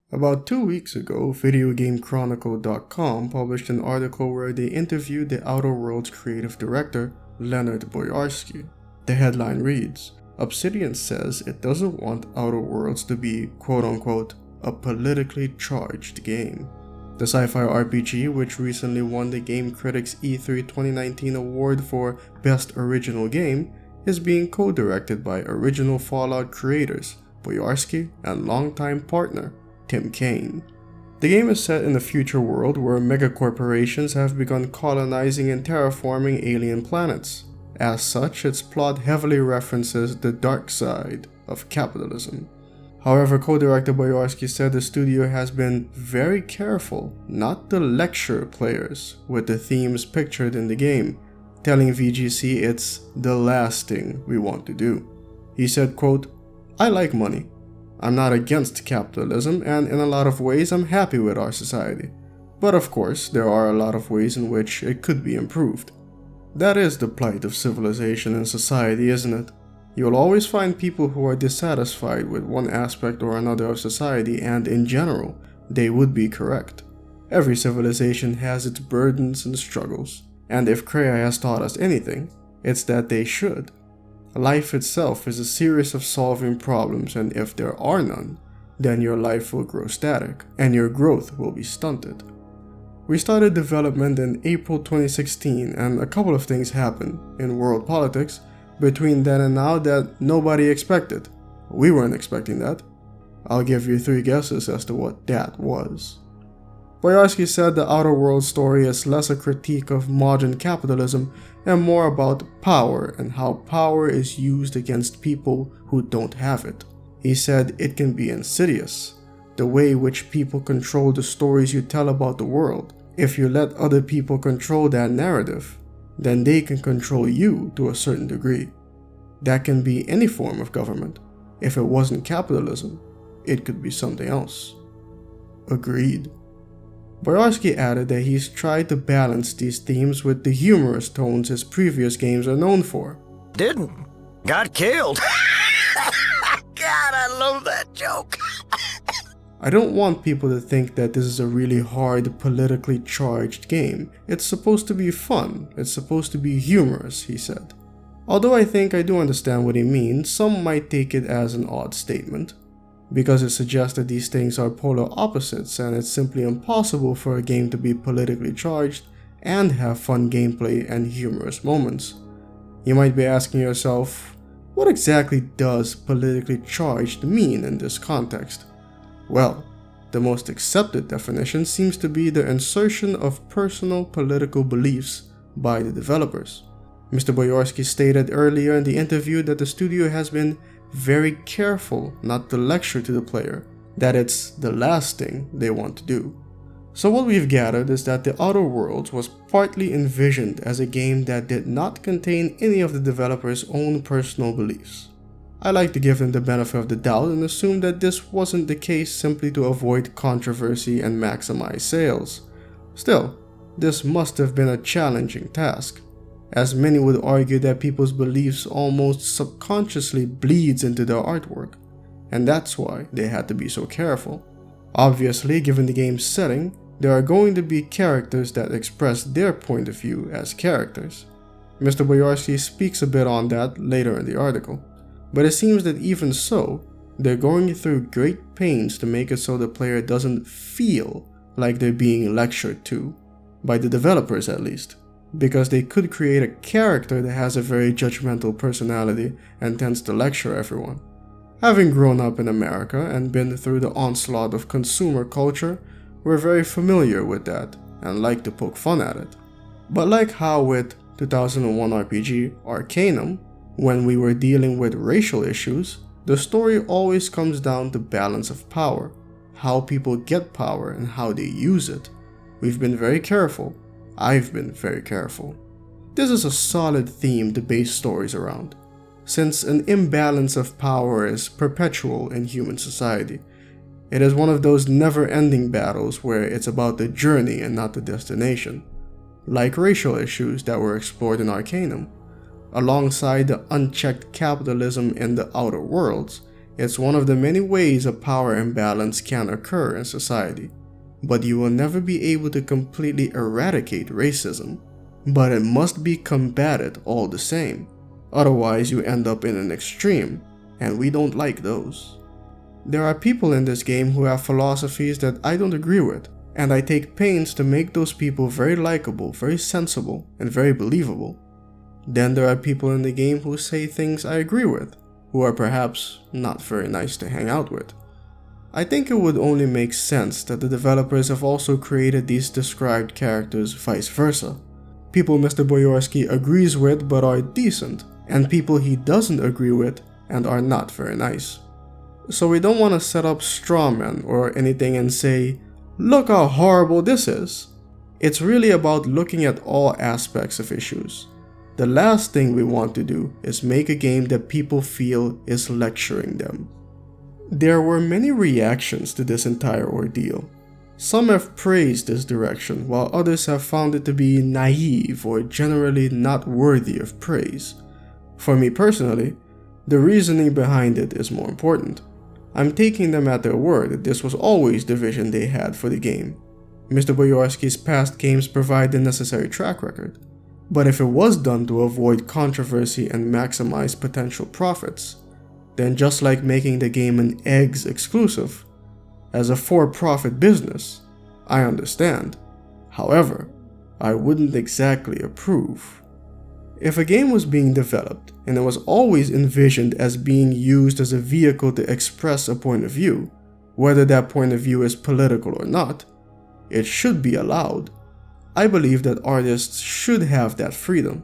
About 2 weeks ago, VideoGameChronicle.com published an article where they interviewed the Outer Worlds creative director, Leonard Boyarsky. The headline reads, "Obsidian says it doesn't want Outer Worlds to be quote-unquote a politically charged game." The sci-fi RPG, which recently won the Game Critics E3 2019 award for Best Original Game, is being co-directed by original Fallout creators Boyarsky and longtime partner Tim Kaine. The game is set in a future world where megacorporations have begun colonizing and terraforming alien planets. As such, its plot heavily references the dark side of capitalism. However, co-director Boyarsky said the studio has been very careful not to lecture players with the themes pictured in the game, telling VGC it's the last thing we want to do. He said, quote, "I like money. I'm not against capitalism, and in a lot of ways I'm happy with our society. But of course, there are a lot of ways in which it could be improved. That is the plight of civilization and society, isn't it? You'll always find people who are dissatisfied with one aspect or another of society, and in general, they would be correct. Every civilization has its burdens and struggles, and if Kreia has taught us anything, it's that they should. Life itself is a series of solving problems, and if there are none, then your life will grow static, and your growth will be stunted." We started development in April 2016, and a couple of things happened in world politics between then and now that nobody expected. We weren't expecting that. I'll give you 3 guesses as to what that was. Boyarsky said the Outer Worlds story is less a critique of modern capitalism and more about power and how power is used against people who don't have it. He said it can be insidious, the way which people control the stories you tell about the world. If you let other people control that narrative, then they can control you to a certain degree. That can be any form of government. If it wasn't capitalism, it could be something else. Agreed. Boyarsky added that he's tried to balance these themes with the humorous tones his previous games are known for. Didn't. Got killed. God, I love that joke. "I don't want people to think that this is a really hard, politically charged game. It's supposed to be fun. It's supposed to be humorous," he said. Although I think I do understand what he means, some might take it as an odd statement, because it suggests that these things are polar opposites and it's simply impossible for a game to be politically charged and have fun gameplay and humorous moments. You might be asking yourself, what exactly does politically charged mean in this context? Well, the most accepted definition seems to be the insertion of personal political beliefs by the developers. Mr. Boyarsky stated earlier in the interview that the studio has been very careful not to lecture to the player, that it's the last thing they want to do. So what we've gathered is that the Outer Worlds was partly envisioned as a game that did not contain any of the developers' own personal beliefs. I like to give them the benefit of the doubt and assume that this wasn't the case simply to avoid controversy and maximize sales. Still, this must have been a challenging task, as many would argue that people's beliefs almost subconsciously bleeds into their artwork, and that's why they had to be so careful. Obviously, given the game's setting, there are going to be characters that express their point of view as characters. Mr. Boyarsky speaks a bit on that later in the article, but it seems that even so, they're going through great pains to make it so the player doesn't feel like they're being lectured to, by the developers at least, because they could create a character that has a very judgmental personality and tends to lecture everyone. Having grown up in America and been through the onslaught of consumer culture, we're very familiar with that and like to poke fun at it. But like how with 2001 RPG Arcanum, when we were dealing with racial issues, the story always comes down to balance of power, how people get power and how they use it. We've been very careful. I've been very careful. This is a solid theme to base stories around, since an imbalance of power is perpetual in human society. It is one of those never-ending battles where it's about the journey and not the destination, like racial issues that were explored in Arcanum. Alongside the unchecked capitalism in the Outer Worlds, It's one of the many ways a power imbalance can occur in society. But you will never be able to completely eradicate racism. But it must be combated all the same. Otherwise, you end up in an extreme, and we don't like those. There are people in this game who have philosophies that I don't agree with, and I take pains to make those people very likable, very sensible, and very believable. Then there are people in the game who say things I agree with, who are perhaps not very nice to hang out with. I think it would only make sense that the developers have also created these described characters vice versa. People Mr. Boyarsky agrees with but are decent, and people he doesn't agree with and are not very nice. So we don't want to set up straw men or anything and say, look how horrible this is. It's really about looking at all aspects of issues. The last thing we want to do is make a game that people feel is lecturing them. There were many reactions to this entire ordeal. Some have praised this direction, while others have found it to be naive or generally not worthy of praise. For me personally, the reasoning behind it is more important. I'm taking them at their word that this was always the vision they had for the game. Mr. Boyarsky's past games provide the necessary track record. But if it was done to avoid controversy and maximize potential profits, then just like making the game an eggs exclusive, as a for-profit business, I understand. However, I wouldn't exactly approve. If a game was being developed and it was always envisioned as being used as a vehicle to express a point of view, whether that point of view is political or not, it should be allowed. I believe that artists should have that freedom.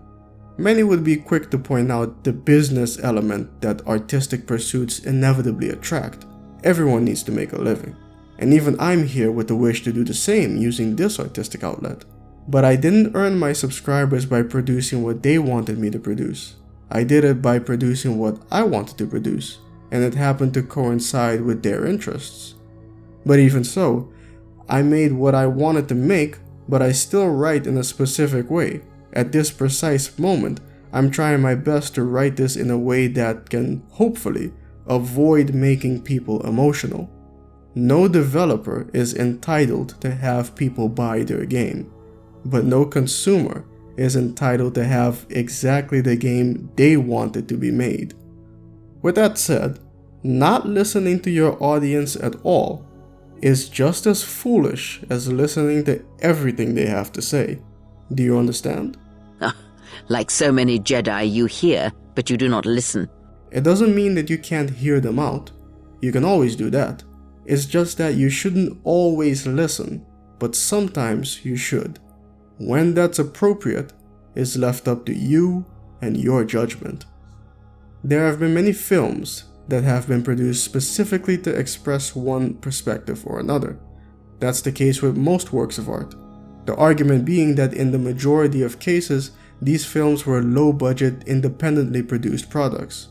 Many would be quick to point out the business element that artistic pursuits inevitably attract. Everyone needs to make a living. And even I'm here with the wish to do the same using this artistic outlet. But I didn't earn my subscribers by producing what they wanted me to produce. I did it by producing what I wanted to produce, and it happened to coincide with their interests. But even so, I made what I wanted to make, but I still write in a specific way. At this precise moment, I'm trying my best to write this in a way that can, hopefully, avoid making people emotional. No developer is entitled to have people buy their game, but no consumer is entitled to have exactly the game they wanted to be made. With that said, not listening to your audience at all is just as foolish as listening to everything they have to say. Do you understand? Like so many Jedi, you hear, but you do not listen. It doesn't mean that you can't hear them out. You can always do that. It's just that you shouldn't always listen, but sometimes you should. When that's appropriate is left up to you and your judgment. There have been many films that have been produced specifically to express one perspective or another. That's the case with most works of art. The argument being that in the majority of cases, these films were low-budget, independently produced products.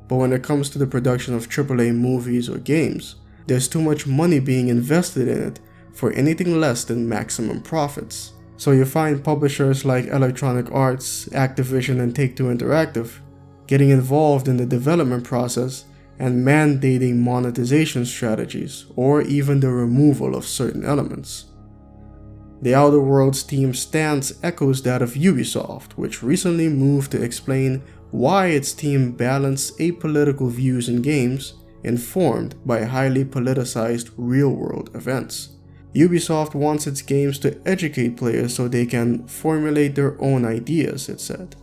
But when it comes to the production of AAA movies or games, there's too much money being invested in it for anything less than maximum profits. So you find publishers like Electronic Arts, Activision, and Take-Two Interactive getting involved in the development process and mandating monetization strategies, or even the removal of certain elements. The Outer Worlds team's stance echoes that of Ubisoft, which recently moved to explain why its team balanced apolitical views in games informed by highly politicized real-world events. Ubisoft wants its games to educate players so they can formulate their own ideas, it said.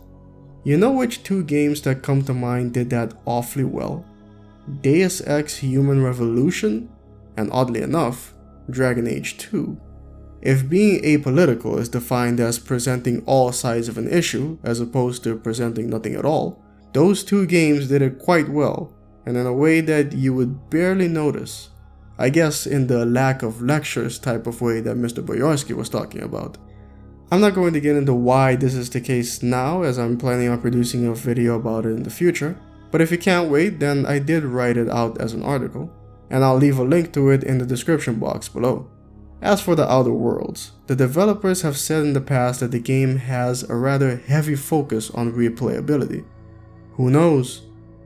You know which two games that come to mind did that awfully well? Deus Ex Human Revolution, and oddly enough, Dragon Age 2. If being apolitical is defined as presenting all sides of an issue as opposed to presenting nothing at all, those two games did it quite well, and in a way that you would barely notice. I guess in the lack of lectures type of way that Mr. Boyarsky was talking about. I'm not going to get into why this is the case now, as I'm planning on producing a video about it in the future. But if you can't wait, then I did write it out as an article, and I'll leave a link to it in the description box below. As for the Outer Worlds, the developers have said in the past that the game has a rather heavy focus on replayability. Who knows?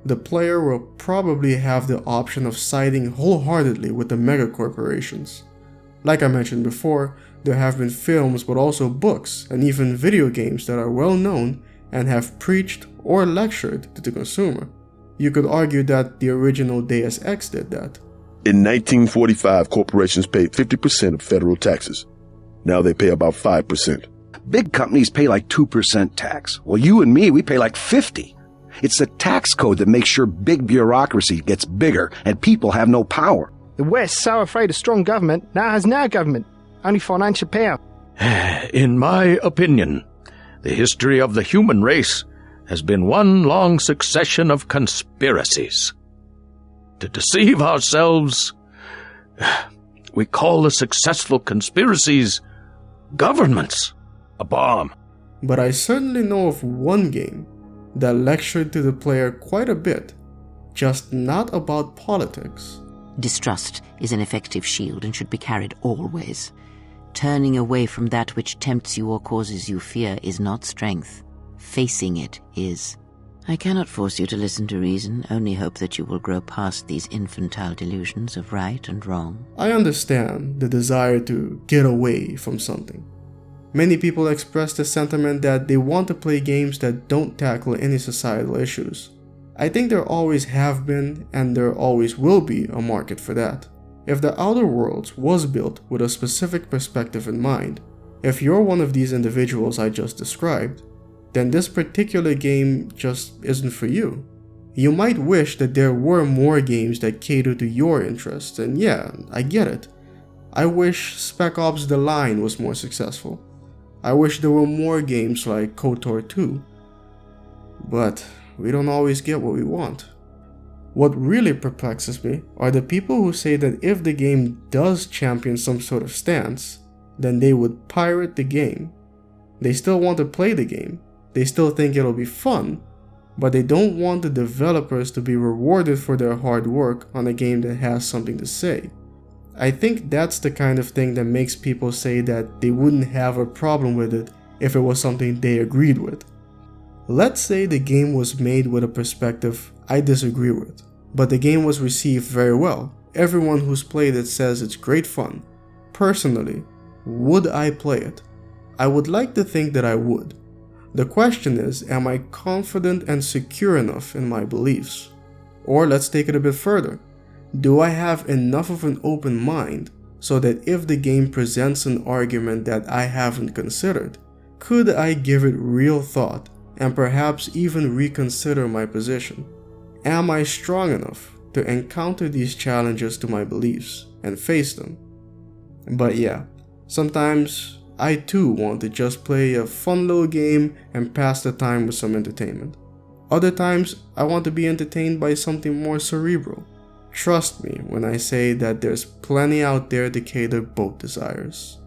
the player will probably have the option of siding wholeheartedly with the megacorporations. Like I mentioned before, there have been films but also books and even video games that are well known and have preached or lectured to the consumer. You could argue that the original Deus Ex did that. In 1945, corporations paid 50% of federal taxes. Now they pay about 5%. Big companies pay like 2% tax. Well, you and me, we pay like 50. It's the tax code that makes sure big bureaucracy gets bigger and people have no power. The West, so afraid of strong government, now has no government, only financial power. In my opinion, the history of the human race has been one long succession of conspiracies. To deceive ourselves, we call the successful conspiracies governments. A bomb. But I certainly know of one game that lectured to the player quite a bit, just not about politics. Distrust is an effective shield and should be carried always. Turning away from that which tempts you or causes you fear is not strength. Facing it is. I cannot force you to listen to reason, only hope that you will grow past these infantile delusions of right and wrong. I understand the desire to get away from something. Many people express the sentiment that they want to play games that don't tackle any societal issues. I think there always have been and there always will be a market for that. If the Outer Worlds was built with a specific perspective in mind, if you're one of these individuals I just described, then this particular game just isn't for you. You might wish that there were more games that cater to your interests, and yeah, I get it. I wish Spec Ops The Line was more successful. I wish there were more games like KOTOR 2. But we don't always get what we want. What really perplexes me are the people who say that if the game does champion some sort of stance, then they would pirate the game. They still want to play the game, they still think it'll be fun, but they don't want the developers to be rewarded for their hard work on a game that has something to say. I think that's the kind of thing that makes people say that they wouldn't have a problem with it if it was something they agreed with. Let's say the game was made with a perspective I disagree with, but the game was received very well. Everyone who's played it says it's great fun. Personally, would I play it? I would like to think that I would. The question is, am I confident and secure enough in my beliefs? Or let's take it a bit further. Do I have enough of an open mind so that if the game presents an argument that I haven't considered, could I give it real thought and perhaps even reconsider my position? Am I strong enough to encounter these challenges to my beliefs and face them? But yeah, sometimes I too want to just play a fun little game and pass the time with some entertainment. Other times I want to be entertained by something more cerebral. Trust me when I say that there's plenty out there to cater both desires.